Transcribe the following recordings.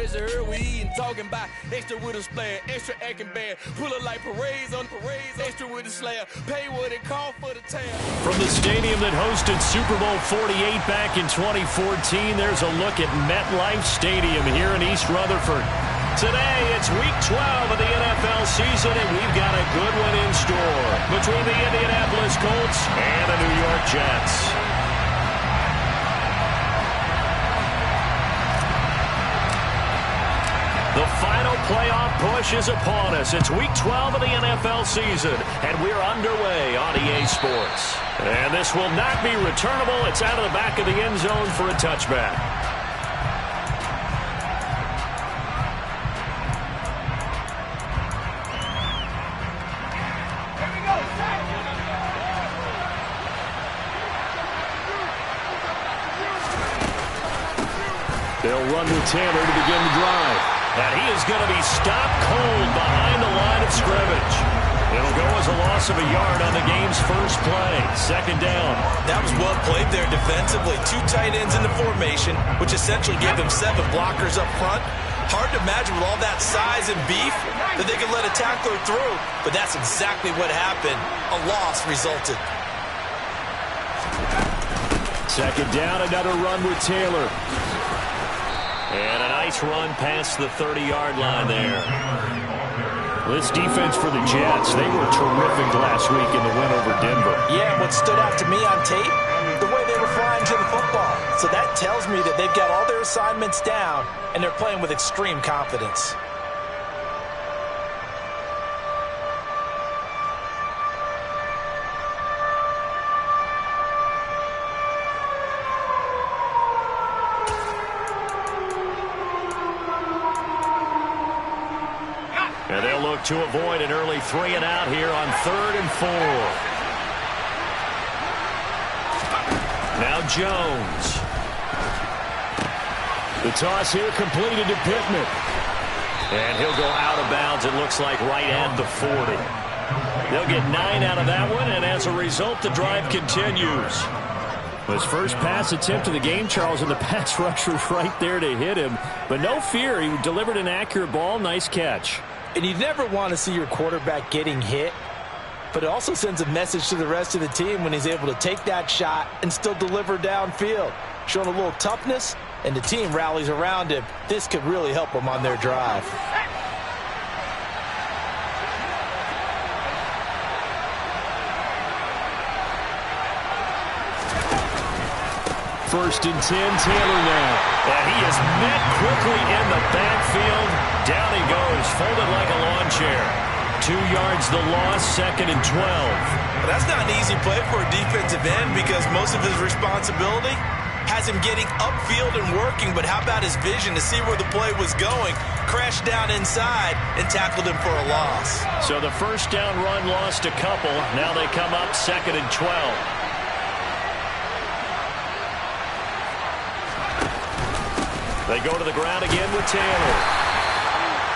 treasure her, we eating, talking about extra with a splash, extra acting bad, pull it like parades on parades, extra with a slab, pay what it cost for the tab. From the stadium that hosted Super Bowl 48 back in 2014, there's a look at MetLife Stadium here in East Rutherford. Today, it's Week 12 of the NFL season, and we've got a good one in store between the Indianapolis Colts and the New York Jets. The final playoff push is upon us. It's Week 12 of the NFL season, and we're underway on EA Sports. And this will not be returnable. It's out of the back of the end zone for a touchback. They'll run with Taylor to begin the drive. And he is going to be stopped cold behind the line of scrimmage. It'll go as a loss of a yard on the game's first play. Second down. That was well played there defensively. Two tight ends in the formation, which essentially gave them 7 blockers up front. Hard to imagine with all that size and beef that they could let a tackler through. But that's exactly what happened. A loss resulted. Second down, another run with Taylor. And a nice run past the 30-yard line there. This defense for the Jets, they were terrific last week in the win over Denver. Yeah, what stood out to me on tape, the way they were flying to the football. So that tells me that they've got all their assignments down, and they're playing with extreme confidence. And they'll look to avoid an early 3 and out here on 3rd and 4. Now Jones. The toss here completed to Pittman. And he'll go out of bounds, it looks like, right at the 40. They'll get 9 out of that one, and as a result, the drive continues. His first pass attempt of the game, Charles, and the pass rusher right there to hit him. But no fear, he delivered an accurate ball. Nice catch. And you never want to see your quarterback getting hit, but it also sends a message to the rest of the team when he's able to take that shot and still deliver downfield. Showing a little toughness, and the team rallies around him. This could really help them on their drive. First and 10, Taylor now. And he is met quickly in the backfield. Down he goes, folded like a lawn chair. 2 yards the loss, 2nd and 12. But that's not an easy play for a defensive end because most of his responsibility has him getting upfield and working. But how about his vision to see where the play was going? Crashed down inside and tackled him for a loss. So the first down run lost a couple. Now they come up 2nd and 12. They go to the ground again with Taylor.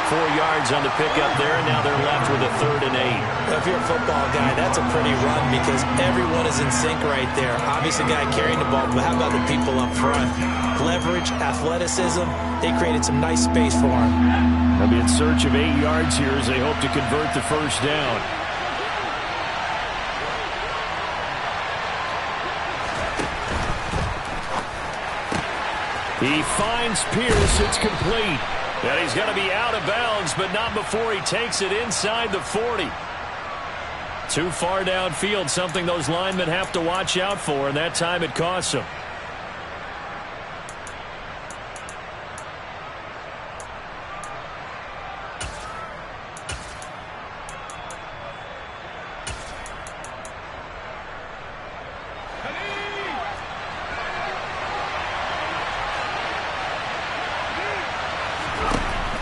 4 yards on the pickup there, and now they're left with a 3rd and 8. If you're a football guy, that's a pretty run because everyone is in sync right there. Obviously, the guy carrying the ball, but how about the people up front? Leverage, athleticism, they created some nice space for him. They'll be in search of 8 yards here as they hope to convert the first down. He finds Pierce. It's complete. And he's going to be out of bounds, but not before he takes it inside the 40. Too far downfield, something those linemen have to watch out for, and that time it costs them.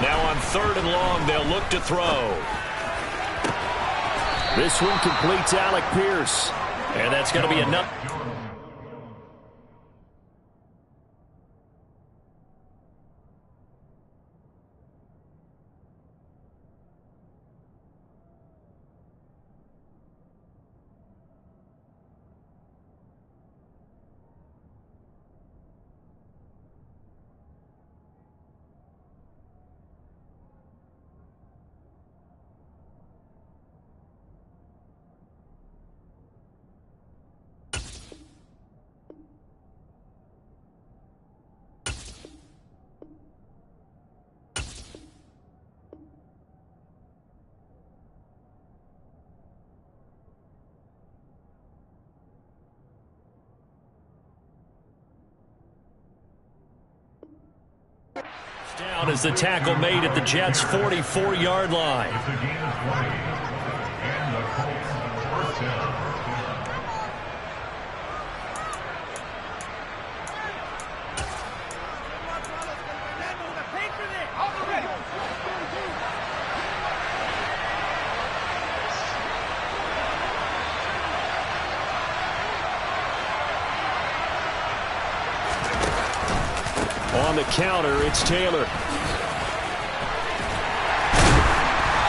Now on 3rd and long, they'll look to throw. This one completes Alec Pierce. And that's going to be enough. Down as the tackle made at the Jets' 44-yard line. On the counter, it's Taylor.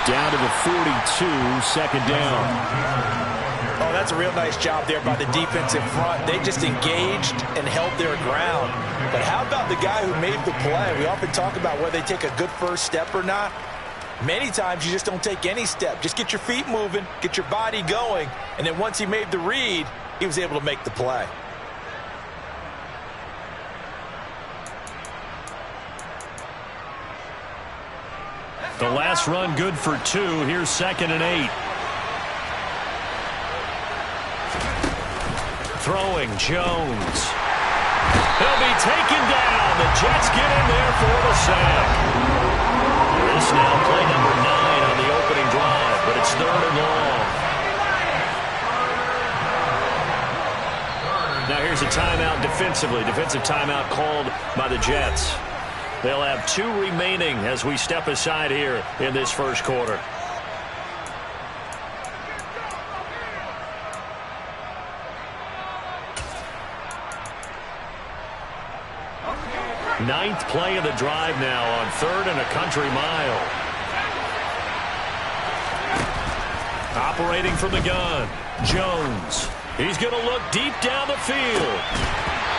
Down to the 42, second down. Oh, that's a real nice job there by the defensive front. They just engaged and held their ground. But how about the guy who made the play? We often talk about whether they take a good first step or not. Many times you just don't take any step. Just get your feet moving, get your body going, and then once he made the read, he was able to make the play. The last run good for 2. Here's 2nd and 8. Throwing Jones. He'll be taken down. The Jets get in there for the sack. This now play number 9 on the opening drive, but it's 3rd and long. Now here's a timeout defensively. Defensive timeout called by the Jets. They'll have 2 remaining as we step aside here in this first quarter. Ninth play of the drive now on 3rd and a country mile. Operating from the gun, Jones. He's going to look deep down the field.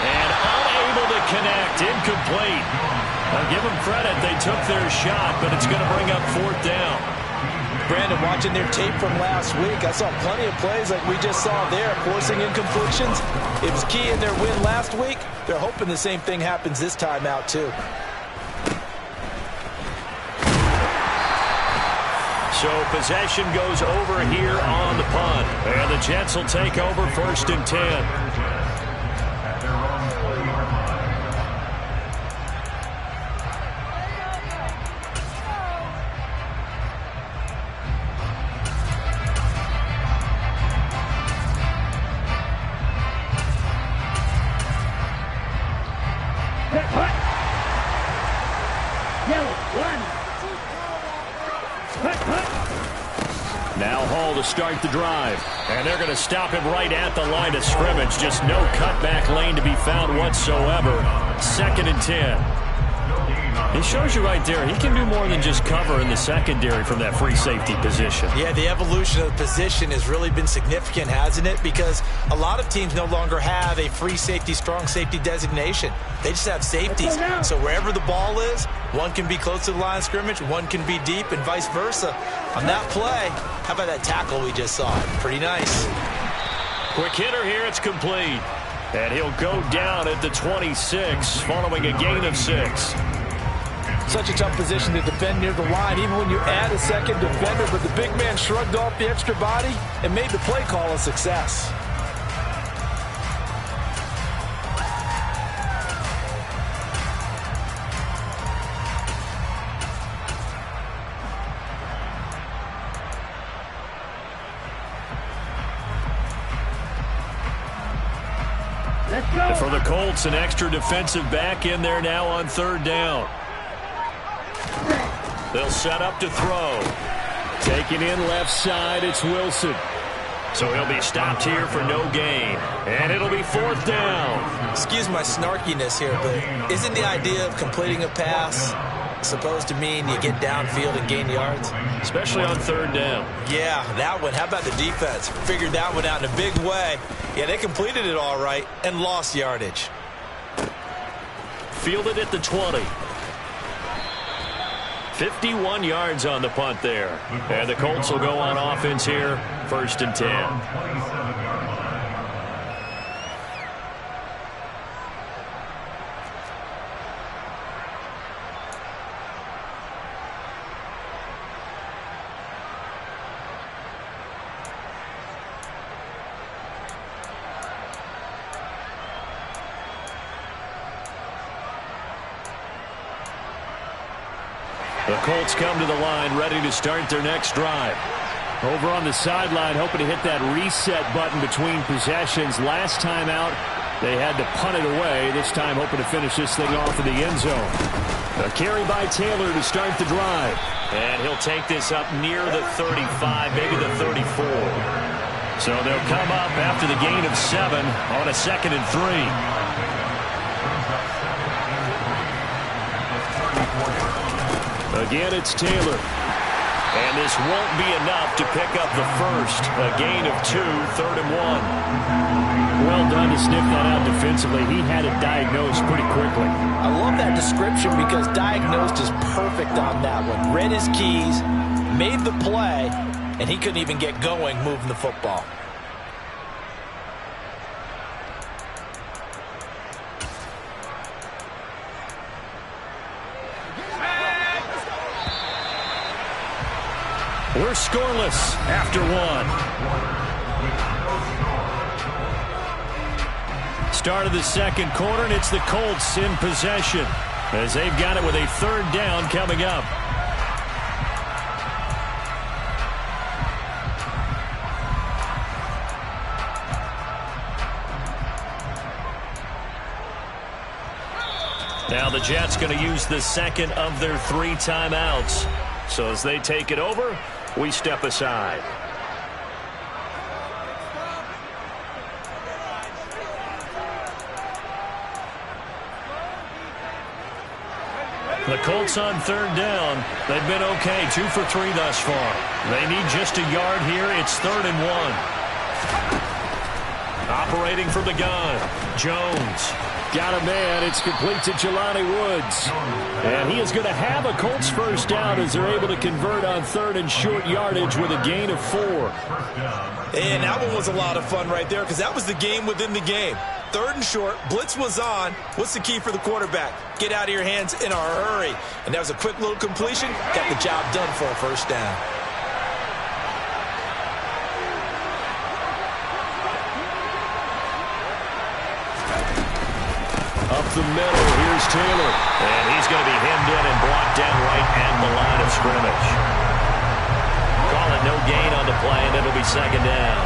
And unable to connect, incomplete. I'll give them credit. They took their shot, but it's going to bring up 4th down. Brandon, watching their tape from last week, I saw plenty of plays like we just saw there, forcing incompletions. It was key in their win last week. They're hoping the same thing happens this time out, too. So possession goes over here on the punt. And the Jets will take over 1st and 10. Now Hall to start the drive. And they're going to stop him right at the line of scrimmage. Just no cutback lane to be found whatsoever. 2nd and 10. He shows you right there, he can do more than just cover in the secondary from that free safety position. Yeah, the evolution of the position has really been significant, hasn't it? Because a lot of teams no longer have a free safety, strong safety designation. They just have safeties. So wherever the ball is, one can be close to the line of scrimmage, one can be deep, and vice versa. On that play, how about that tackle we just saw? Pretty nice. Quick hitter here, it's complete. And he'll go down at the 26, following a gain of 6. Such a tough position to defend near the line, even when you add a second defender, but the big man shrugged off the extra body and made the play call a success. And for the Colts, an extra defensive back in there now on 3rd down. They'll set up to throw. Taking in left side, it's Wilson. So he'll be stopped here for no gain. And it'll be 4th down. Excuse my snarkiness here, but isn't the idea of completing a pass supposed to mean you get downfield and gain yards? Especially on 3rd down. Yeah, that one. How about the defense? Figured that one out in a big way. Yeah, they completed it all right and lost yardage. Fielded at the 20. 51 yards on the punt there. And the Colts will go on offense here, 1st and 10. The Colts come to the line, ready to start their next drive. Over on the sideline, hoping to hit that reset button between possessions. Last time out, they had to punt it away. This time, hoping to finish this thing off in the end zone. A carry by Taylor to start the drive. And he'll take this up near the 35, maybe the 34. So they'll come up after the gain of 7 on a 2nd and 3. Again, it's Taylor. And this won't be enough to pick up the first. A gain of 2, 3rd and 1. Well done to sniff that out defensively. He had it diagnosed pretty quickly. I love that description because diagnosed is perfect on that one. Read his keys, made the play, and he couldn't even get going moving the football. We're scoreless after 1. Start of the second quarter, and it's the Colts in possession as they've got it with a 3rd down coming up. Now the Jets going to use the 2nd of their 3 timeouts. So as they take it over, we step aside. The Colts on 3rd down. They've been okay, 2 for 3 thus far. They need just a yard here. It's 3rd and 1. Operating from the gun, Jones. Got a man. It's complete to Jelani Woods. And he is going to have a Colts first down as they're able to convert on 3rd and short yardage with a gain of 4. And that one was a lot of fun right there because that was the game within the game. 3rd and short, blitz was on. What's the key for the quarterback? Get out of your hands in a hurry. And that was a quick little completion. Got the job done for a first down. Up the middle, here's Taylor. And he's going to be hemmed in and brought down right at the line of scrimmage. Call it no gain on the play, and it'll be 2nd down.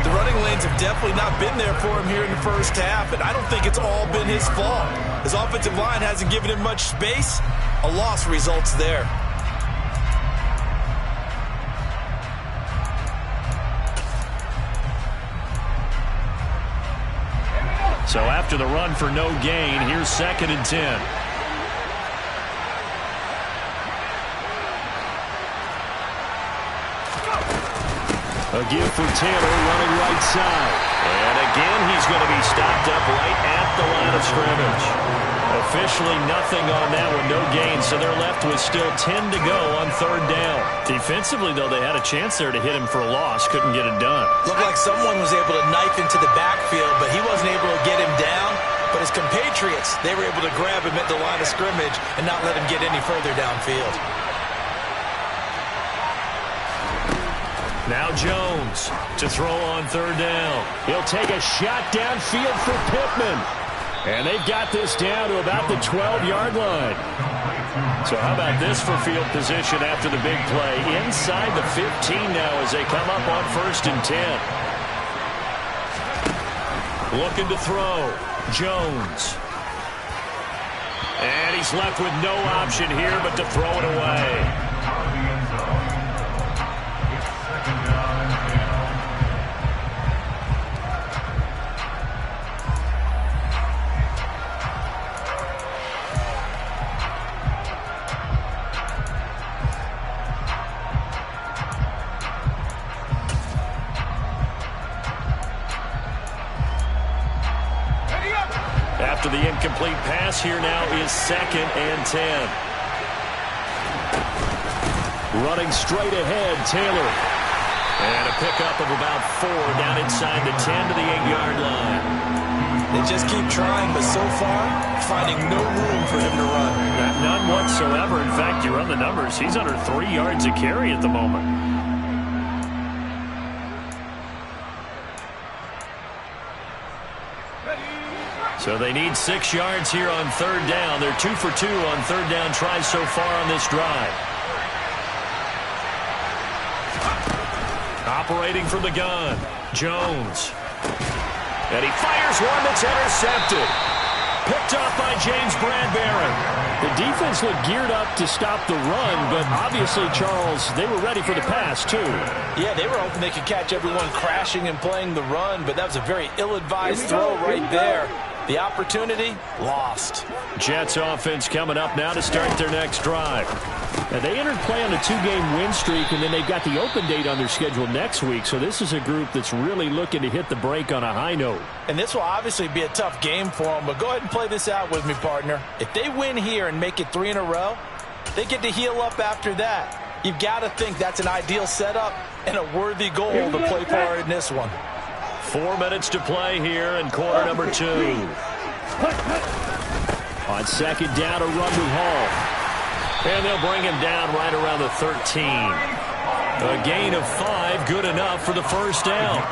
The running lanes have definitely not been there for him here in the first half, and I don't think it's all been his fault. His offensive line hasn't given him much space. A loss results there. So after the run for no gain, here's 2nd and 10. A give for Taylor running right side. And again, he's going to be stopped up right at the line of scrimmage. Officially nothing on that one, no gain, so they're left with still 10 to go on 3rd down. Defensively, though, they had a chance there to hit him for a loss, couldn't get it done. Looked like someone was able to knife into the backfield, but he wasn't able to get him down. But his compatriots, they were able to grab him at the line of scrimmage and not let him get any further downfield. Now Jones to throw on 3rd down. He'll take a shot downfield for Pittman. And they've got this down to about the 12-yard line. So how about this for field position after the big play? Inside the 15 now as they come up on 1st and 10. Looking to throw. Jones. And he's left with no option here but to throw it away. After the incomplete pass, here now is 2nd and 10. Running straight ahead, Taylor. And a pickup of about 4 down inside the 10 to the 8-yard line. They just keep trying, but so far, finding no room for him to run. None whatsoever. In fact, you run the numbers. He's under 3 yards a carry at the moment. So they need 6 yards here on third down. They're 2 for 2 on third down tries so far on this drive. Operating from the gun, Jones. And he fires one that's intercepted. Picked off by James Bradbury. The defense looked geared up to stop the run, but obviously, Charles, they were ready for the pass, too. Yeah, they were hoping they could catch everyone crashing and playing the run, but that was a very ill-advised throw right there. The opportunity, lost. Jets offense coming up now to start their next drive. Now, they entered play on a 2-game win streak, and then they've got the open date on their schedule next week, so this is a group that's really looking to hit the break on a high note. And this will obviously be a tough game for them, but go ahead and play this out with me, partner. If they win here and make it 3 in a row, they get to heal up after that. You've got to think that's an ideal setup and a worthy goal to play for in this one. 4 minutes to play here in quarter number 2. On second down, a run with Hall. And they'll bring him down right around the 13. A gain of 5, good enough for the first down.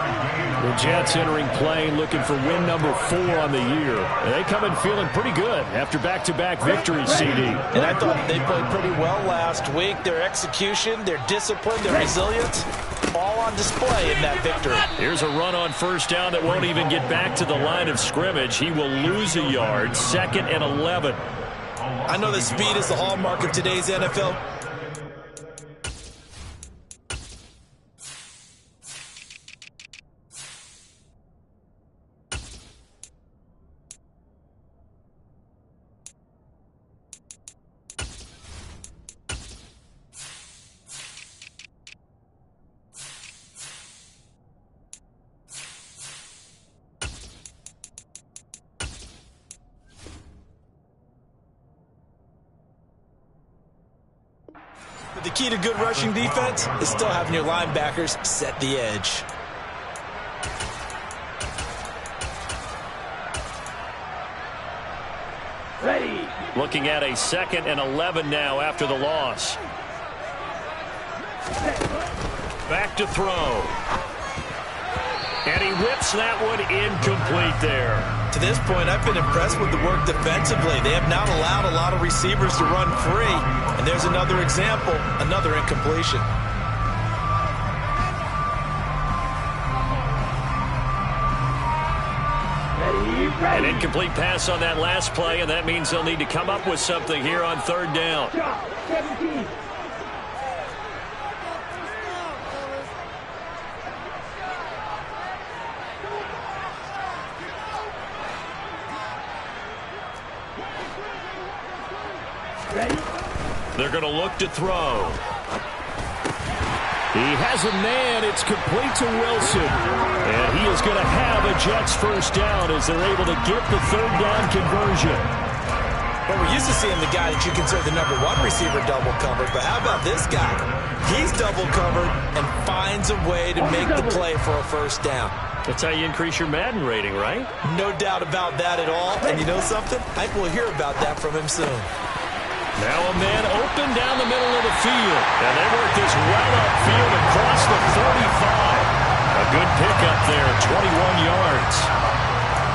The Jets entering play looking for win number 4 on the year. They come in feeling pretty good after back-to-back victories, CD. And I thought they played pretty well last week. Their execution, their discipline, their resilience, all on display in that victory. Here's a run on first down that won't even get back to the line of scrimmage. He will lose a yard, 2nd and 11. I know that speed is the hallmark of today's NFL. The key to good rushing defense is still having your linebackers set the edge. Ready. Looking at a 2nd and 11 now after the loss. Back to throw. And he whips that one incomplete there. To this point, I've been impressed with the work defensively. They have not allowed a lot of receivers to run free. And there's another example, another incompletion. An incomplete pass on that last play, and that means they'll need to come up with something here on third down. They're going to look to throw. He has a man. It's complete to Wilson. And he is going to have a Jets first down as they're able to get the third down conversion. Well, we're used to seeing the guy that you consider the number 1 receiver double covered, but how about this guy? He's double covered and finds a way to make the play for a first down. That's how you increase your Madden rating, right? No doubt about that at all. And you know something? I think we'll hear about that from him soon. Now a man open down the middle of the field. And they work this well upfield across the 35. A good pickup there, 21 yards.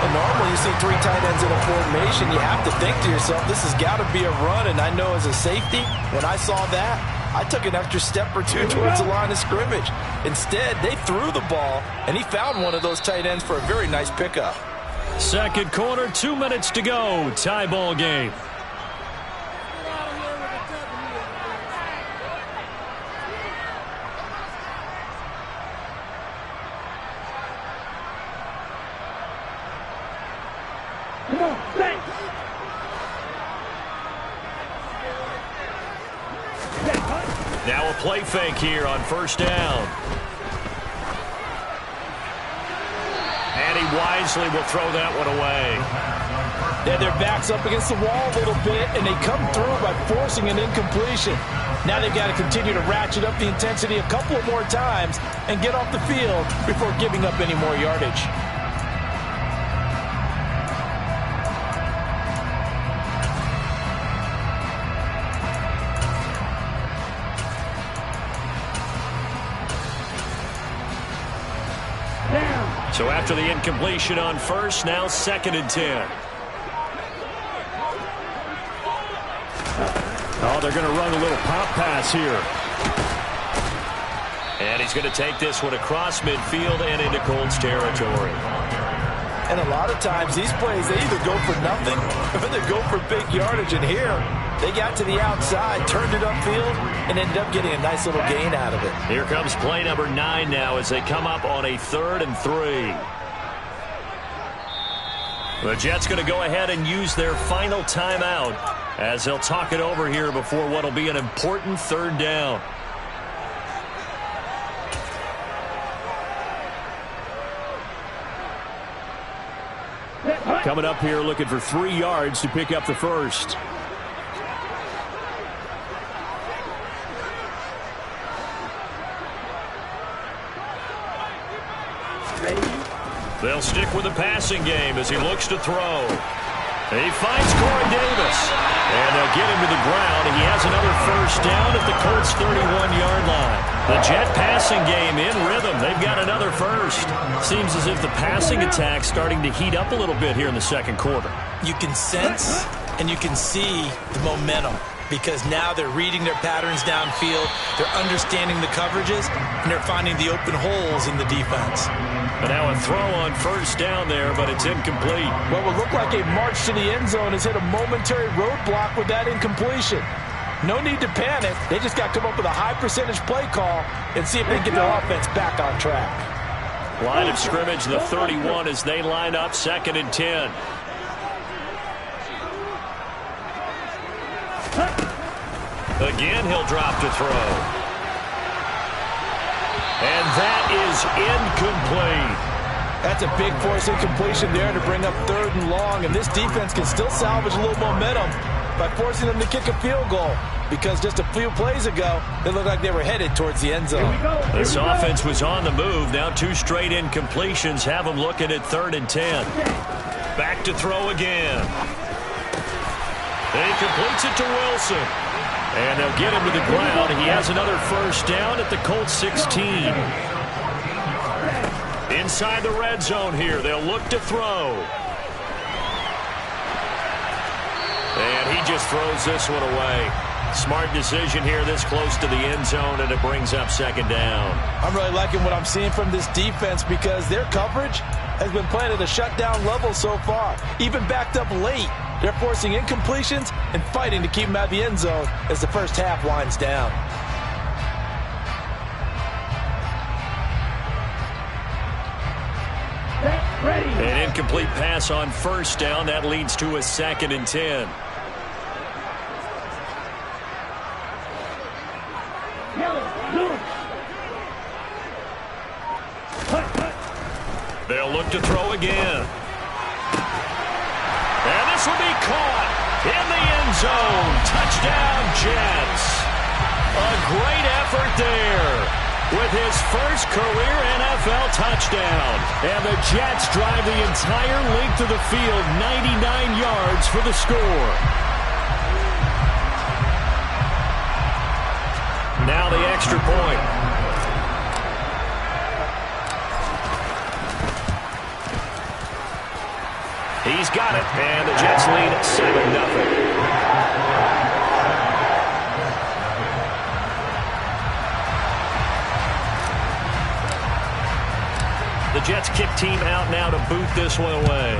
And normally you see 3 tight ends in a formation, you have to think to yourself, this has got to be a run. And I know as a safety, when I saw that, I took an extra step or 2 towards the line of scrimmage. Instead, they threw the ball, and he found one of those tight ends for a very nice pickup. Second quarter, 2 minutes to go. Tie ball game. Now a play fake here on first down. And he wisely will throw that one away. Yeah, their back's up against the wall a little bit, and they come through by forcing an incompletion. Now they've got to continue to ratchet up the intensity a couple of more times and get off the field before giving up any more yardage. So after the incompletion on first, now 2nd and 10. they're going to run a little pop pass here. And he's going to take this one across midfield and into Colts territory. And a lot of times these plays, they either go for nothing or they go for big yardage. And here, they got to the outside, turned it upfield, and ended up getting a nice little gain out of it. Here comes play number 9 now as they come up on a 3rd and 3. The Jets going to go ahead and use their final timeout as they'll talk it over here before what will be an important 3rd down. Coming up here looking for 3 yards to pick up the first. They'll stick with the passing game as he looks to throw. He finds Corey Davis. And they'll get him to the ground. He has another first down at the Colts 31-yard line. The Jet passing game in rhythm. They've got another first. Seems as if the passing attack's starting to heat up a little bit here in the second quarter. You can sense and you can see the momentum because now they're reading their patterns downfield, they're understanding the coverages, and they're finding the open holes in the defense. And now a throw on first down there, but it's incomplete. What would look like a march to the end zone has hit a momentary roadblock with that incompletion. No need to panic. They just got to come up with a high percentage play call and see if they can get their offense back on track. Line of scrimmage, the 31 as they line up 2nd and 10. Again, he'll drop to throw. And that is incomplete. That's a big force incompletion there to bring up 3rd and long, and this defense can still salvage a little momentum by forcing them to kick a field goal because just a few plays ago, they looked like they were headed towards the end zone. This offense was on the move. Now 2 straight incompletions have them looking at 3rd and 10. Back to throw again. He completes it to Wilson. And they'll get him to the ground. He has another first down at the Colts 16. Inside the red zone here. They'll look to throw. And he just throws this one away. Smart decision here this close to the end zone, and it brings up 2nd down. I'm really liking what I'm seeing from this defense because their coverage has been playing at a shutdown level so far. Even backed up late. They're forcing incompletions and fighting to keep them out of the end zone as the first half winds down. An incomplete pass on first down. That leads to a 2nd and 10. They'll look to throw again. And this will be caught in the end zone. Touchdown, Jets. A great effort there with his first career NFL touchdown. And the Jets drive the entire length of the field, 99 yards for the score. Now the extra point. He's got it, and the Jets lead 7-0. The Jets kick team out now to boot this one away.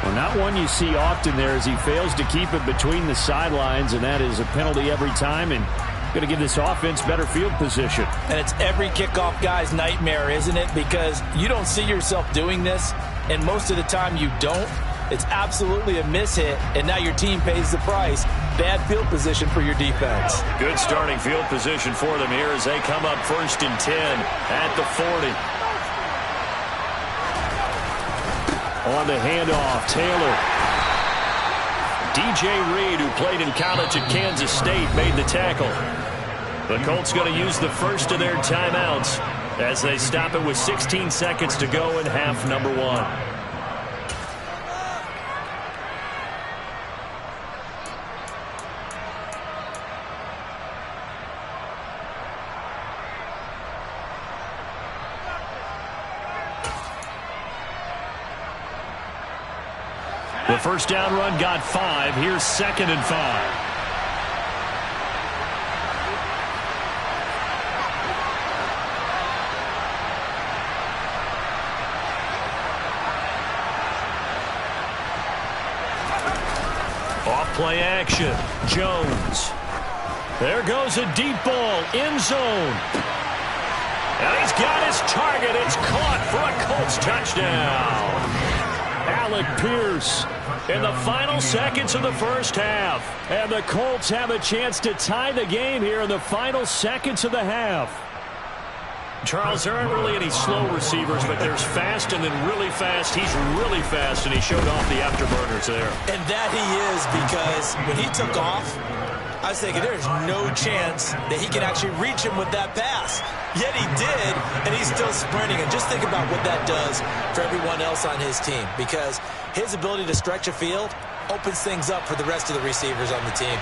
Well, not one you see often there as he fails to keep it between the sidelines, and that is a penalty every time, and going to give this offense better field position. And it's every kickoff guy's nightmare, isn't it? Because you don't see yourself doing this, and most of the time you don't. It's absolutely a mishit, and now your team pays the price. Bad field position for your defense. Good starting field position for them here as they come up 1st and 10 at the 40. On the handoff, Taylor. DJ Reed, who played in college at Kansas State, made the tackle. The Colts going to use the first of their timeouts as they stop it with 16 seconds to go in half number 1. The first down run got 5. Here's 2nd and 5. Off-play action. Jones. There goes a deep ball. End zone. And he's got his target. It's caught for a Colts touchdown. Alec Pierce in the final seconds of the first half. And the Colts have a chance to tie the game here in the final seconds of the half. Charles, there aren't really any slow receivers, but there's fast and then really fast. He's really fast, and he showed off the afterburners there. And that he is, because when he took off, I was thinking there's no chance that he can actually reach him with that pass. Yet he did, and he's still sprinting. And just think about what that does for everyone else on his team, because his ability to stretch a field opens things up for the rest of the receivers on the team.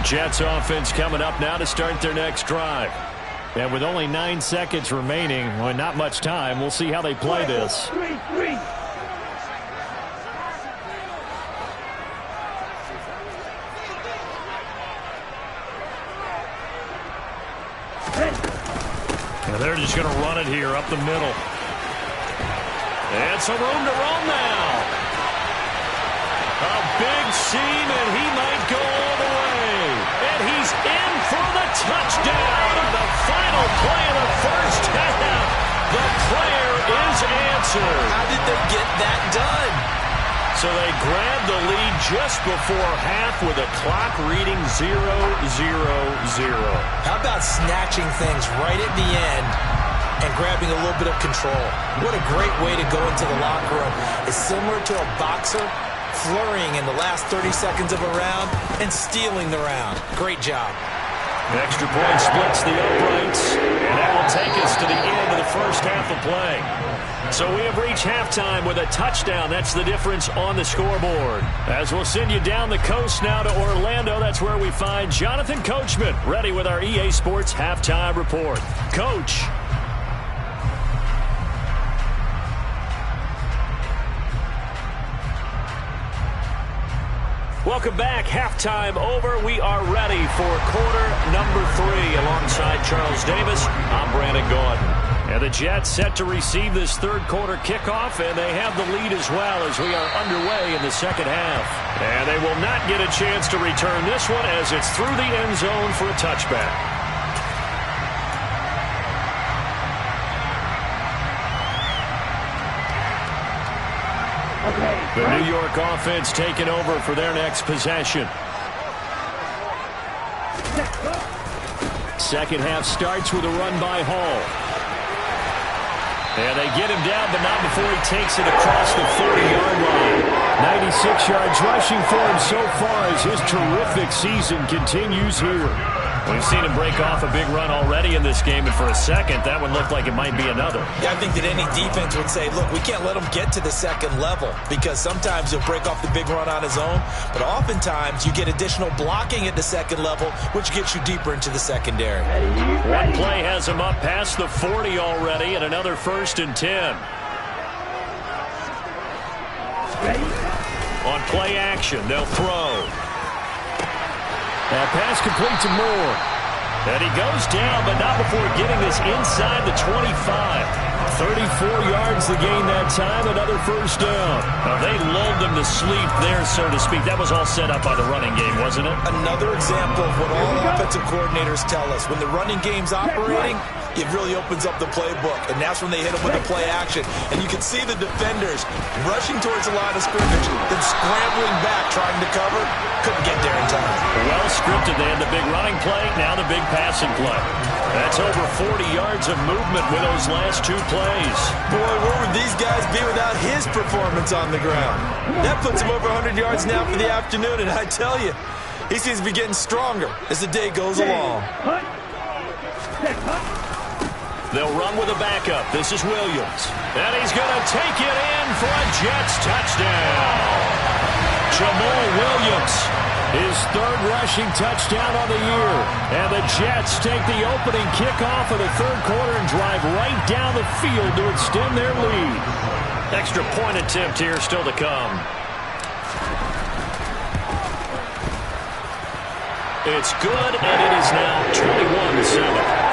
Jets offense coming up now to start their next drive. And with only 9 seconds remaining, well, not much time, we'll see how they play this. And they're just going to run it here up the middle. And some room to roam now. A big seam, and he might go all the way. And he's in for the touchdown on the final play of the first half. The prayer is answered. How did they get that done? So they grabbed the lead just before half with a clock reading 0-0-0. How about snatching things right at the end and grabbing a little bit of control? What a great way to go into the locker room. It's similar to a boxer flurrying in the last 30 seconds of a round and stealing the round. Great job. Extra point splits the uprights, and that will take us to the end of the first half of play. So we have reached halftime with a touchdown. That's the difference on the scoreboard. As we'll send you down the coast now to Orlando, that's where we find Jonathan Coachman, ready with our EA Sports Halftime Report. Coach. Welcome back. Halftime over. We are ready for quarter number 3. Alongside Charles Davis, I'm Brandon Gaudin. And the Jets set to receive this third quarter kickoff, and they have the lead as well as we are underway in the second half. And they will not get a chance to return this one as it's through the end zone for a touchback. The New York offense taking over for their next possession. Second half starts with a run by Hall. And they get him down, but not before he takes it across the 40-yard line. 96 yards rushing for him so far as his terrific season continues here. We've seen him break off a big run already in this game, and for a second, that one looked like it might be another. Yeah, I think that any defense would say, look, we can't let him get to the second level, because sometimes he'll break off the big run on his own, but oftentimes you get additional blocking at the second level, which gets you deeper into the secondary. One play has him up past the 40 already, and another 1st and 10. On play action, they'll throw. That pass complete to Moore. And he goes down, but not before getting this inside the 25. 34 yards to gain that time, another first down. Now, they lulled them to sleep there, so to speak. That was all set up by the running game, wasn't it? Another example of what all offensive coordinators tell us. When the running game's operating, it really opens up the playbook, and that's when they hit them with the play action. And you can see the defenders rushing towards the line of scrimmage, then scrambling back, trying to cover. Couldn't get there in time. Well scripted. They had the big running play, now the big passing play. That's over 40 yards of movement with those last 2 plays. Boy, where would these guys be without his performance on the ground? That puts him over 100 yards now for the afternoon, and I tell you, He seems to be getting stronger as the day goes along. They'll run with a backup. This is Williams. And he's going to take it in for a Jets touchdown. Jamal Williams, his third rushing touchdown on the year. And the Jets take the opening kickoff of the third quarter and drive right down the field to extend their lead. Extra point attempt here still to come. It's good, and it is now 21-7.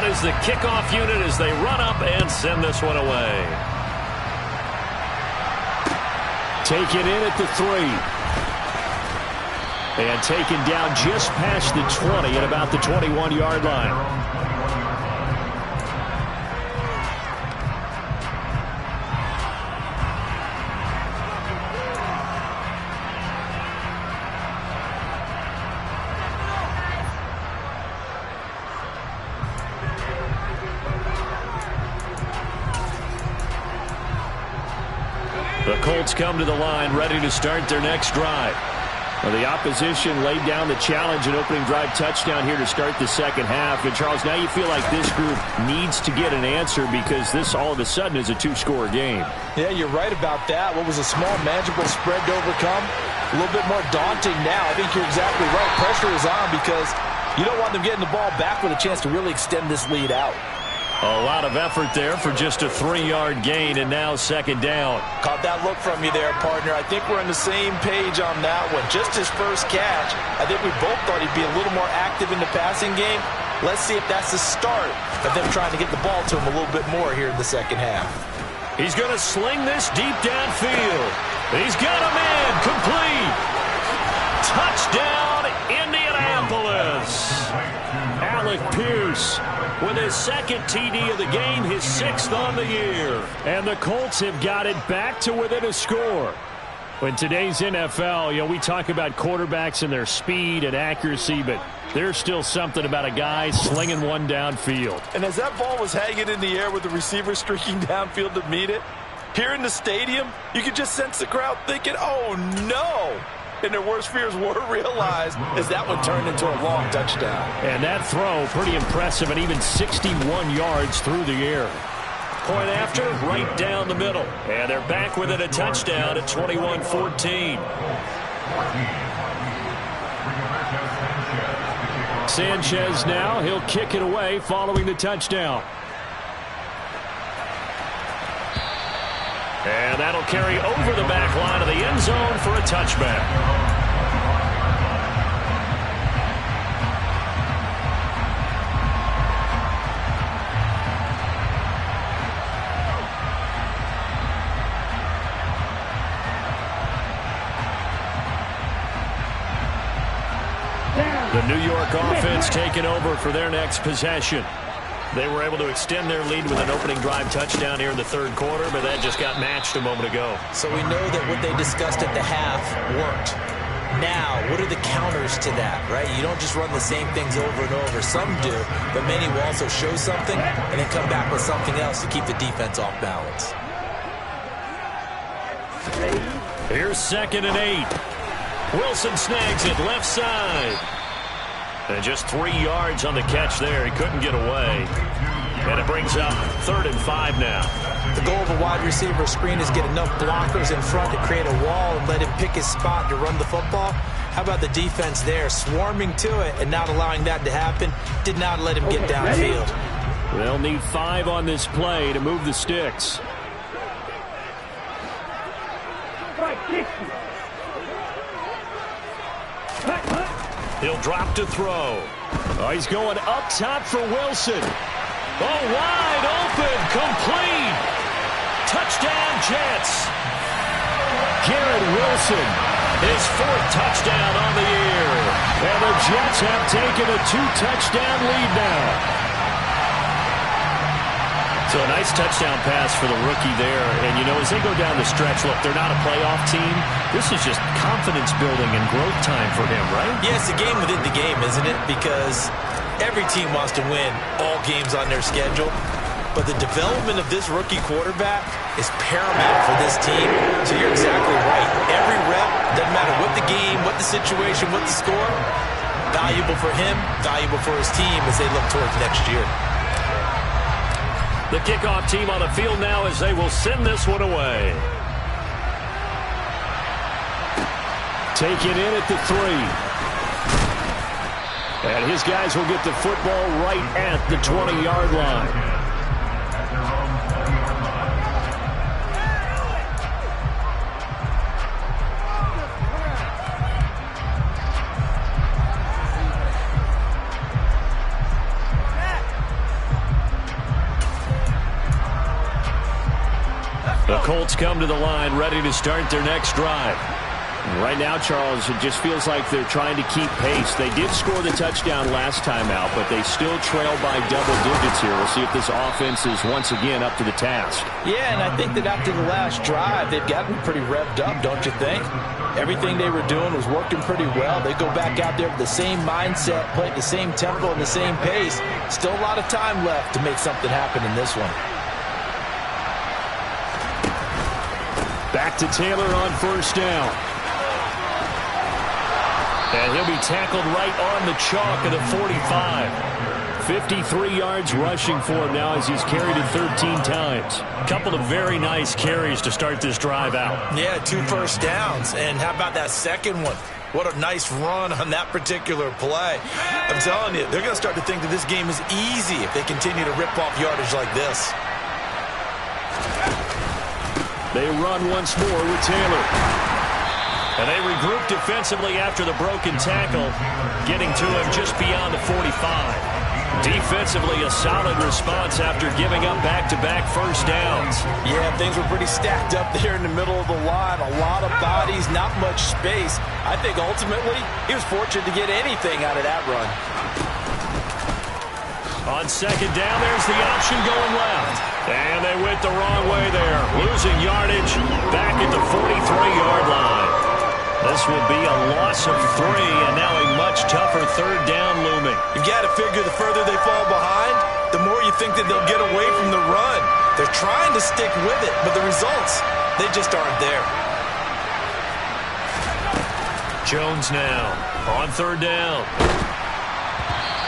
Is the kickoff unit as they run up and send this one away. Take it in at the 3. And taken down just past the 20 at about the 21-yard line. The Colts come to the line, ready to start their next drive. Well, the opposition laid down the challenge, an opening drive touchdown here to start the second half. And, Charles, now you feel like this group needs to get an answer because this all of a sudden is a two-score game. Yeah, you're right about that. What was a small, manageable spread to overcome, a little bit more daunting now. I think you're exactly right. Pressure is on because you don't want them getting the ball back with a chance to really extend this lead out. A lot of effort there for just a 3-yard gain, and now second down. Caught that look from you there, partner. I think we're on the same page on that one. Just his first catch, I think we both thought he'd be a little more active in the passing game. Let's see if that's the start of them trying to get the ball to him a little bit more here in the second half. He's going to sling this deep downfield. He's got him in. Complete. Touchdown, Indianapolis. Alec Pierce with his second TD of the game, his 6th on the year. And the Colts have got it back to within a score. In today's NFL, we talk about quarterbacks and their speed and accuracy, but there's still something about a guy slinging one downfield. And as that ball was hanging in the air with the receiver streaking downfield to meet it, here in the stadium, you could just sense the crowd thinking, oh, no. And their worst fears were realized as that one turned into a long touchdown. And that throw, pretty impressive, and even 61 yards through the air. Point after, right down the middle. And they're back within a touchdown at 21-14. Sanchez now, he'll kick it away following the touchdown. And that'll carry over the back line of the end zone for a touchback. The New York offense taking over for their next possession. They were able to extend their lead with an opening drive touchdown here in the third quarter, but that just got matched a moment ago. So we know that what they discussed at the half worked. Now, what are the counters to that, right? You don't just run the same things over and over. Some do, but many will also show something and then come back with something else to keep the defense off balance. Here's 2nd and 8. Wilson snags it left side. And just 3 yards on the catch there. He couldn't get away. And it brings up 3rd and 5 now. The goal of a wide receiver screen is get enough blockers in front to create a wall and let him pick his spot to run the football. How about the defense there, swarming to it and not allowing that to happen? Did not let him get downfield. They'll need 5 on this play to move the sticks. He'll drop to throw. Oh, he's going up top for Wilson. Oh, wide open, complete. Touchdown, Jets. Garrett Wilson, his 4th touchdown on the year. And the Jets have taken a 2-touchdown lead now. So a nice touchdown pass for the rookie there. And, you know, as they go down the stretch, look, they're not a playoff team. This is just confidence building and growth time for him, right? Yeah, it's a game within the game, isn't it? Because every team wants to win all games on their schedule. But the development of this rookie quarterback is paramount for this team. So you're exactly right. Every rep, doesn't matter what the game, what the situation, what the score, valuable for him, valuable for his team as they look towards next year. The kickoff team on the field now as they will send this one away. Take it in at the 3. And his guys will get the football right at the 20-yard line. The Colts come to the line, ready to start their next drive. And right now, Charles, it just feels like they're trying to keep pace. They did score the touchdown last time out, but they still trail by double digits here. We'll see if this offense is once again up to the task. Yeah, and I think that after the last drive, they've gotten pretty revved up, don't you think? Everything they were doing was working pretty well. They go back out there with the same mindset, play at the same tempo and the same pace. Still a lot of time left to make something happen in this one. Back to Taylor on first down. And he'll be tackled right on the chalk of the 45. 53 yards rushing for him now as he's carried it 13 times. A couple of very nice carries to start this drive out. Yeah, 2 first downs. And how about that second one? What a nice run on that particular play. I'm telling you, they're going to start to think that this game is easy if they continue to rip off yardage like this. They run once more with Taylor. And they regroup defensively after the broken tackle, getting to him just beyond the 45. Defensively, a solid response after giving up back-to-back first downs. Yeah, things were pretty stacked up there in the middle of the line. A lot of bodies, not much space. I think ultimately he was fortunate to get anything out of that run. On second down, there's the option going left. And they went the wrong way there, losing yardage back at the 43-yard line. This will be a loss of 3, and now a much tougher third down looming. You've got to figure the further they fall behind, the more you think that they'll get away from the run. They're trying to stick with it, but the results, they just aren't there. Jones now on third down.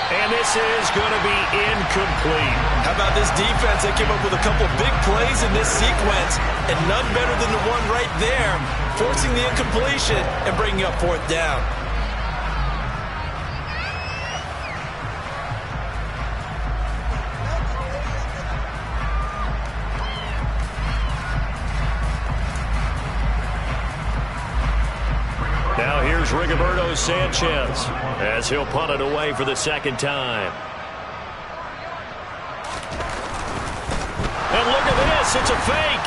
And this is going to be incomplete. How about this defense? They came up with a couple big plays in this sequence, and none better than the one right there, forcing the incompletion and bringing up fourth down. Now here's Rigoberto Sanchez as he'll punt it away for the second time. And look at this, it's a fake.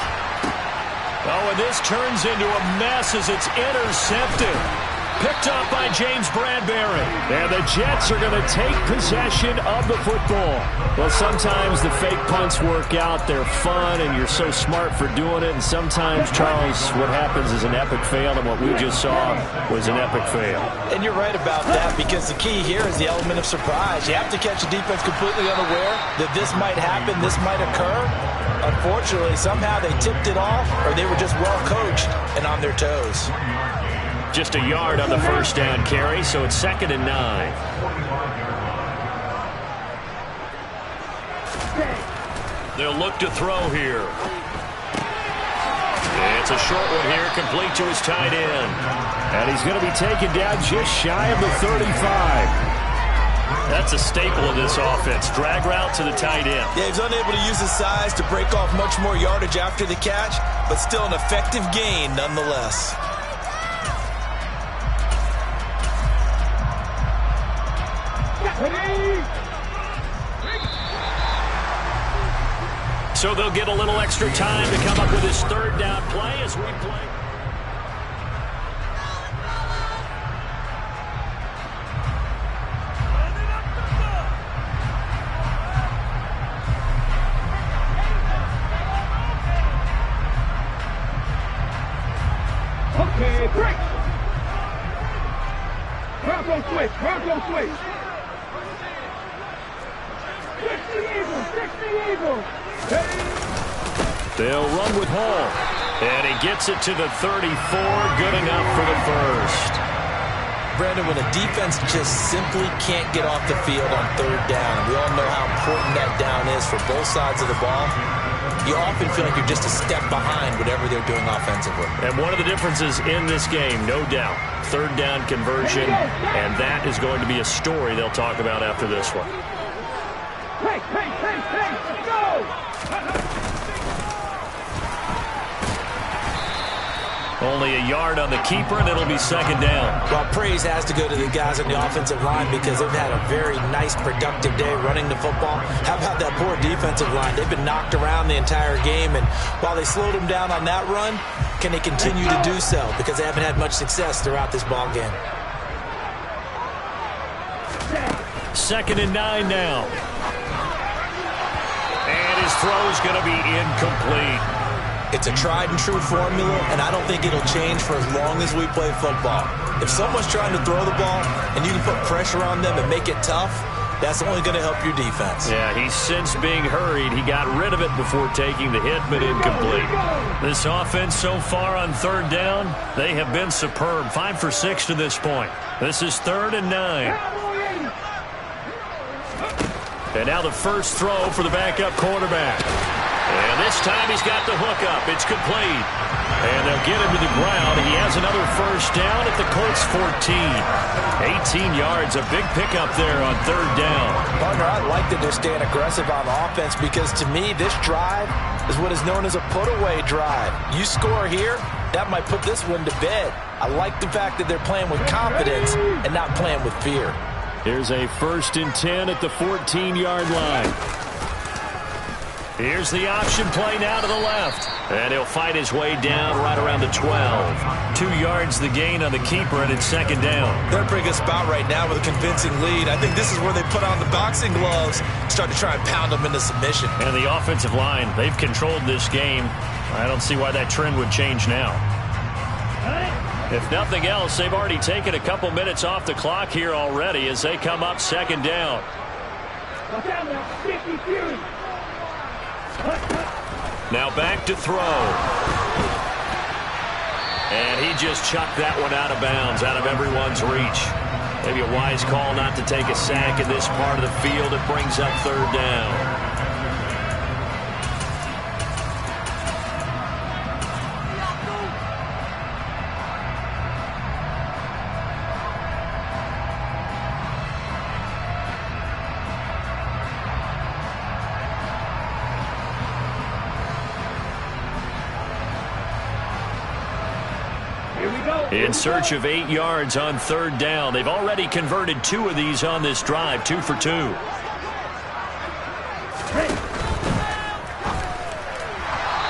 Oh, and this turns into a mess as it's intercepted. Picked up by James Bradbury. And the Jets are going to take possession of the football. Well, sometimes the fake punts work out. They're fun, and you're so smart for doing it. And sometimes, Charles, what happens is an epic fail, and what we just saw was an epic fail. And you're right about that, because the key here is the element of surprise. You have to catch the defense completely unaware that this might happen, this might occur. Unfortunately, somehow they tipped it off, or they were just well coached and on their toes. Just a yard on the first down carry, so it's 2nd and 9. They'll look to throw here. It's a short one here, complete to his tight end. And he's going to be taken down just shy of the 35. That's a staple of this offense. Drag route to the tight end. Yeah, he's unable to use his size to break off much more yardage after the catch, but still an effective gain nonetheless. So they'll get a little extra time to come up with his third down play as we play. Bronco switch. Bronco switch. 60 Eagles. They'll run with Hall. And he gets it to the 34. Good enough for the first. Brandon, when a defense just simply can't get off the field on third down, we all know how important that down is for both sides of the ball, you often feel like you're just a step behind whatever they're doing offensively. And one of the differences in this game, no doubt, third down conversion, and that is going to be a story they'll talk about after this one. Hey, let's go! Only a yard on the keeper, and it'll be second down. Well, praise has to go to the guys on the offensive line because they've had a very nice, productive day running the football. How about that poor defensive line? They've been knocked around the entire game, and while they slowed them down on that run, can they continue to do so? Because they haven't had much success throughout this ball game. 2nd and 9 now. And his throw's going to be incomplete. It's a tried-and-true formula, and I don't think it'll change for as long as we play football. If someone's trying to throw the ball and you can put pressure on them and make it tough, that's only going to help your defense. Yeah, he's since being hurried. He got rid of it before taking the hit, but incomplete. This offense so far on third down, they have been superb. 5 for 6 to this point. This is 3rd and 9. And now the first throw for the backup quarterback. And this time he's got the hook up. It's complete. And they'll get him to the ground. He has another first down at the Colts 14. 18 yards, a big pickup there on third down. Partner, I like that they're staying aggressive on offense because to me, this drive is what is known as a put-away drive. You score here, that might put this one to bed. I like the fact that they're playing with confidence and not playing with fear. Here's a 1st and 10 at the 14-yard line. Here's the option play now to the left. And he'll fight his way down right around the 12. 2 yards the gain on the keeper, and it's second down. They're in a pretty good spot right now with a convincing lead. I think this is where they put on the boxing gloves, start to try and pound them into submission. And the offensive line, they've controlled this game. I don't see why that trend would change now. If nothing else, they've already taken a couple minutes off the clock here already as they come up second down. Now back to throw. And he just chucked that one out of bounds, out of everyone's reach. Maybe a wise call not to take a sack in this part of the field. It brings up third down. In search of 8 yards on third down. They've already converted 2 of these on this drive, 2 for 2.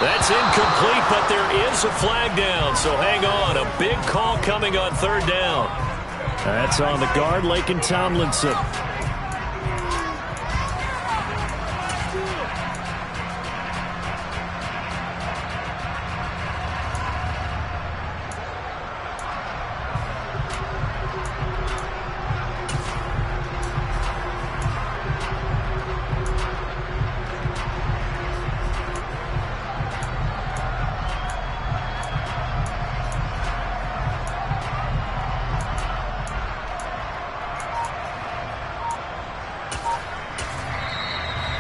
That's incomplete, but there is a flag down, so hang on. A big call coming on third down. That's on the guard, Laken Tomlinson.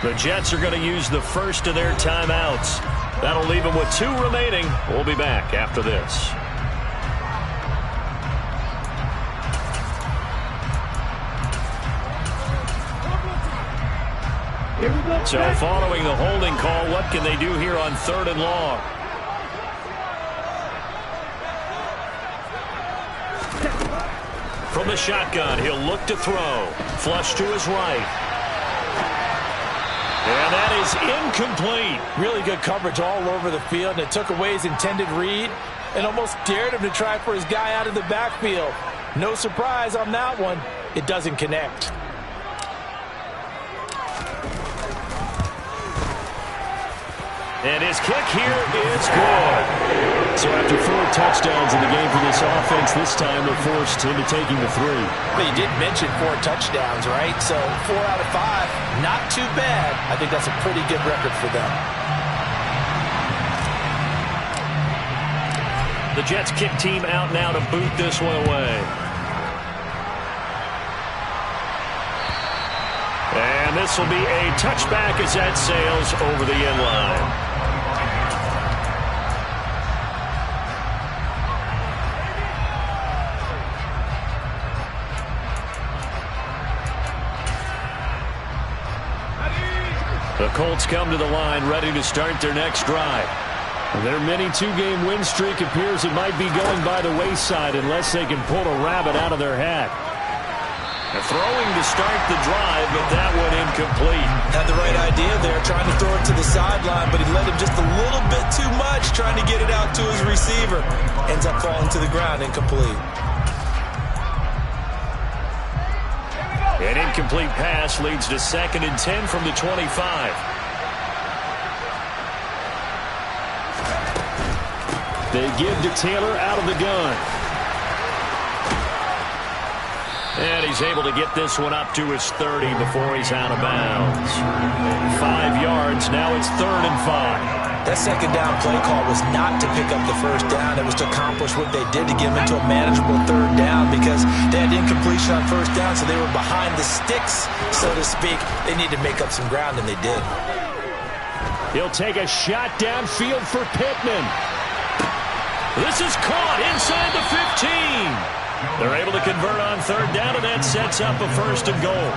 The Jets are going to use the first of their timeouts. That'll leave them with 2 remaining. We'll be back after this. So following the holding call, what can they do here on 3rd and long? From the shotgun, he'll look to throw. Flush to his right. And that is incomplete. Really good coverage all over the field, and it took away his intended read and almost dared him to try for his guy out of the backfield. No surprise on that one. It doesn't connect. And his kick here is good. So after 4 touchdowns in the game for this offense, this time they're forced into taking the 3. But you did mention 4 touchdowns, right? So 4 out of 5, not too bad. I think that's a pretty good record for them. The Jets kick team out now to boot this one away. And this will be a touchback as that sails over the end line. The Colts come to the line ready to start their next drive. Their mini 2-game win streak appears it might be going by the wayside unless they can pull a rabbit out of their hat. They're throwing to start the drive, but that one incomplete. Had the right idea there, trying to throw it to the sideline, but he led him just a little bit too much, trying to get it out to his receiver. Ends up falling to the ground, incomplete. An incomplete pass leads to 2nd and 10 from the 25. They give to Taylor out of the gun. And he's able to get this one up to his 30 before he's out of bounds. 5 yards, now it's 3rd and 5. That second down play call was not to pick up the first down. It was to accomplish what they did to get them into a manageable 3rd down because they had incompletion on first down, so they were behind the sticks, so to speak. They needed to make up some ground, and they did. He'll take a shot downfield for Pittman. This is caught inside the 15. They're able to convert on 3rd down, and that sets up a 1st and goal.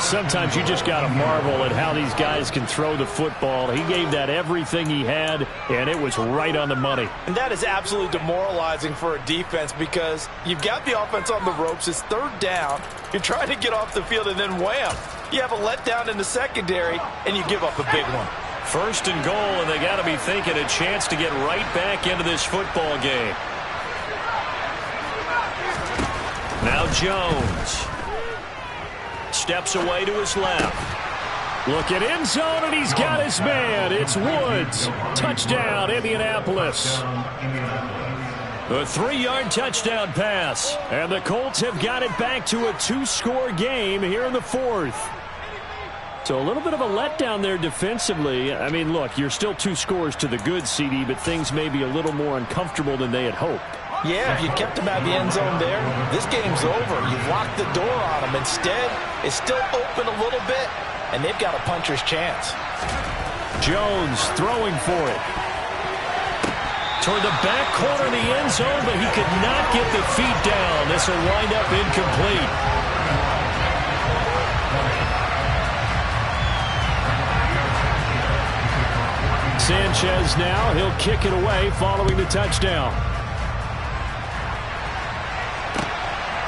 Sometimes you just got to marvel at how these guys can throw the football. He gave that everything he had, and it was right on the money. And that is absolutely demoralizing for a defense because you've got the offense on the ropes. It's 3rd down. You're trying to get off the field, and then wham, you have a letdown in the secondary, and you give up a big one. 1st and goal, and they got to be thinking a chance to get right back into this football game. Now Jones steps away to his left. Look at end zone, and he's got his man. It's Woods. Touchdown, Indianapolis. A 3-yard touchdown pass. And the Colts have got it back to a 2-score game here in the 4th. So a little bit of a letdown there defensively. I mean, look, you're still 2 scores to the good, CD, but things may be a little more uncomfortable than they had hoped. Yeah, if you kept them out of the end zone there, this game's over. You've locked the door on them. Instead, it's still open a little bit, and they've got a puncher's chance. Jones throwing for it. Toward the back corner of the end zone, but he could not get the feet down. This will wind up incomplete. Sanchez now, he'll kick it away following the touchdown.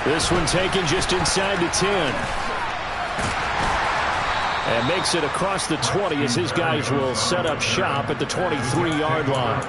This one taken just inside the 10. And makes it across the 20 as his guys will set up shop at the 23-yard line.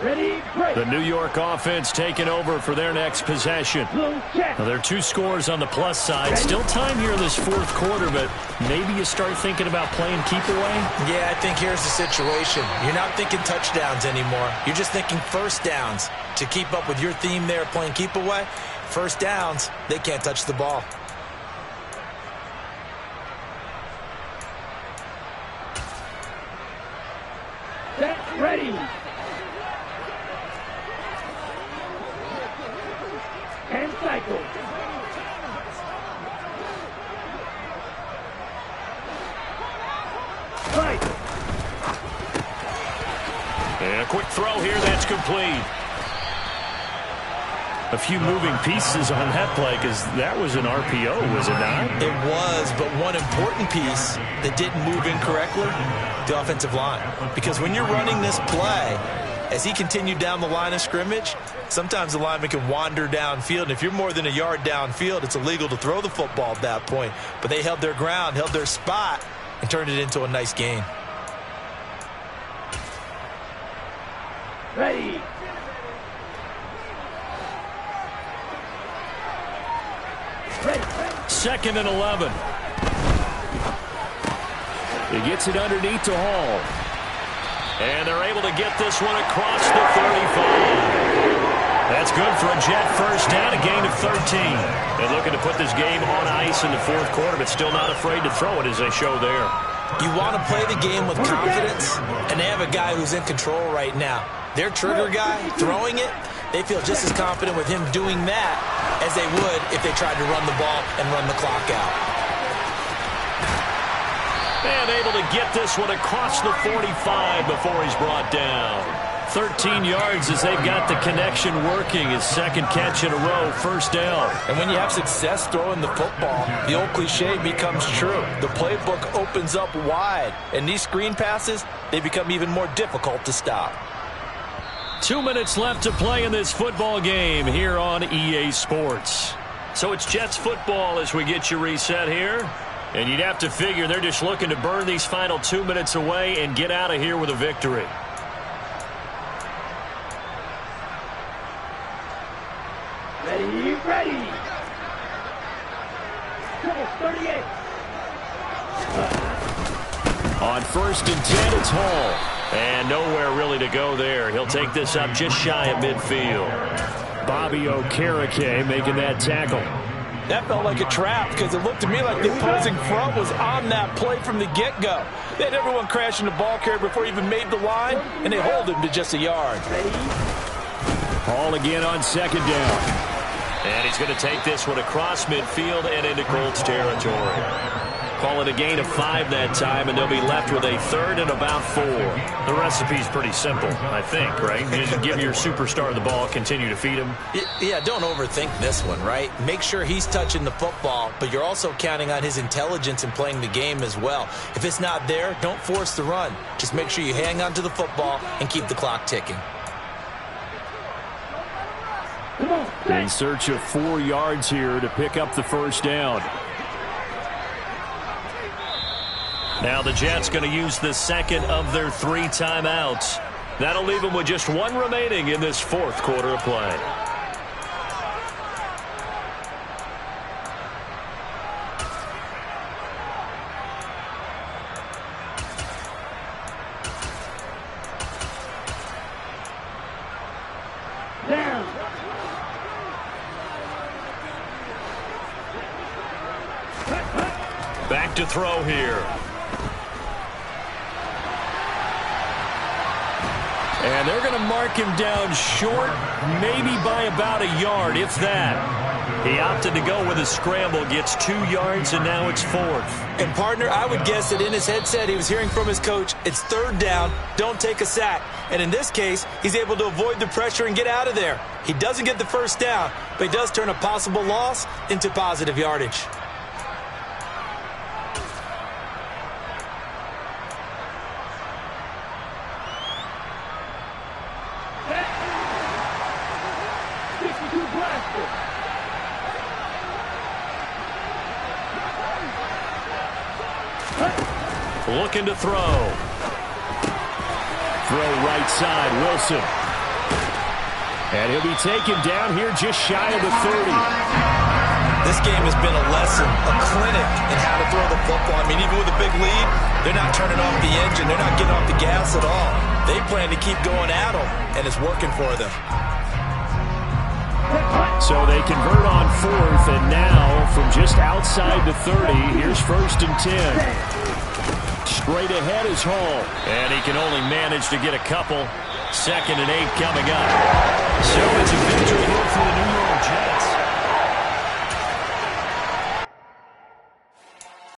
Ready, break. The New York offense taking over for their next possession. Now, there are 2 scores on the plus side. Still time here in this 4th quarter, but maybe you start thinking about playing keep away? Yeah, I think here's the situation. You're not thinking touchdowns anymore. You're just thinking 1st downs. To keep up with your theme there, playing keep away, 1st downs, they can't touch the ball. Set, ready. 10 cycles. Fight. And a quick throw here, that's complete. A few moving pieces on that play because that was an RPO, was it not? It was, but one important piece that didn't move incorrectly, the offensive line. Because when you're running this play, as he continued down the line of scrimmage, sometimes the lineman can wander downfield. And if you're more than a yard downfield, it's illegal to throw the football at that point. But they held their ground, held their spot, and turned it into a nice gain. Ready. Ready. 2nd and 11. He gets it underneath to Hall. And they're able to get this one across the 35. That's good for a Jet first down, a gain of 13. They're looking to put this game on ice in the fourth quarter, but still not afraid to throw it as they show there. You want to play the game with confidence, and they have a guy who's in control right now. Their trigger guy, throwing it, they feel just as confident with him doing that as they would if they tried to run the ball and run the clock out. And able to get this one across the 45 before he's brought down. 13 yards as they've got the connection working. His second catch in a row, first down. And when you have success throwing the football, the old cliche becomes true. The playbook opens up wide, and these screen passes, they become even more difficult to stop. 2 minutes left to play in this football game here on EA Sports. So it's Jets football as we get you reset here. And you'd have to figure they're just looking to burn these final 2 minutes away and get out of here with a victory. Ready, ready. 38. On 1st and 10, it's Hall. And nowhere really to go there. He'll take this up just shy of midfield. Bobby Okereke making that tackle. That felt like a trap because it looked to me like the opposing front was on that play from the get-go. They had everyone crashing the ball carrier before he even made the line, and they hold him to just a yard. Hall again on 2nd down. And he's going to take this one across midfield and into Colts territory. Call it a gain of 5 that time, and they'll be left with a 3rd and about 4. The recipe's pretty simple, I think, right? You just give your superstar the ball, continue to feed him. Yeah, don't overthink this one, right? Make sure he's touching the football, but you're also counting on his intelligence in playing the game as well. If it's not there, don't force the run. Just make sure you hang on to the football and keep the clock ticking. In search of 4 yards here to pick up the first down. Now the Jets going to use the second of their 3 timeouts. That'll leave them with just 1 remaining in this fourth quarter of play. Down. Back to throw here. And they're going to mark him down short, maybe by about a yard, if that. He opted to go with a scramble, gets 2 yards, and now it's 4th. And, partner, I would guess that in his headset he was hearing from his coach, it's 3rd down, don't take a sack. And in this case, he's able to avoid the pressure and get out of there. He doesn't get the first down, but he does turn a possible loss into positive yardage. Looking to throw. Throw right side, Wilson. And he'll be taken down here just shy of the 30. This game has been a lesson, a clinic in how to throw the football. I mean, even with a big lead, they're not turning off the engine. They're not getting off the gas at all. They plan to keep going at them, and it's working for them. So they convert on 4th, and now from just outside the 30, here's 1st and 10. Straight ahead is Hall. And he can only manage to get a couple. 2nd and 8 coming up. So it's a victory here for the New York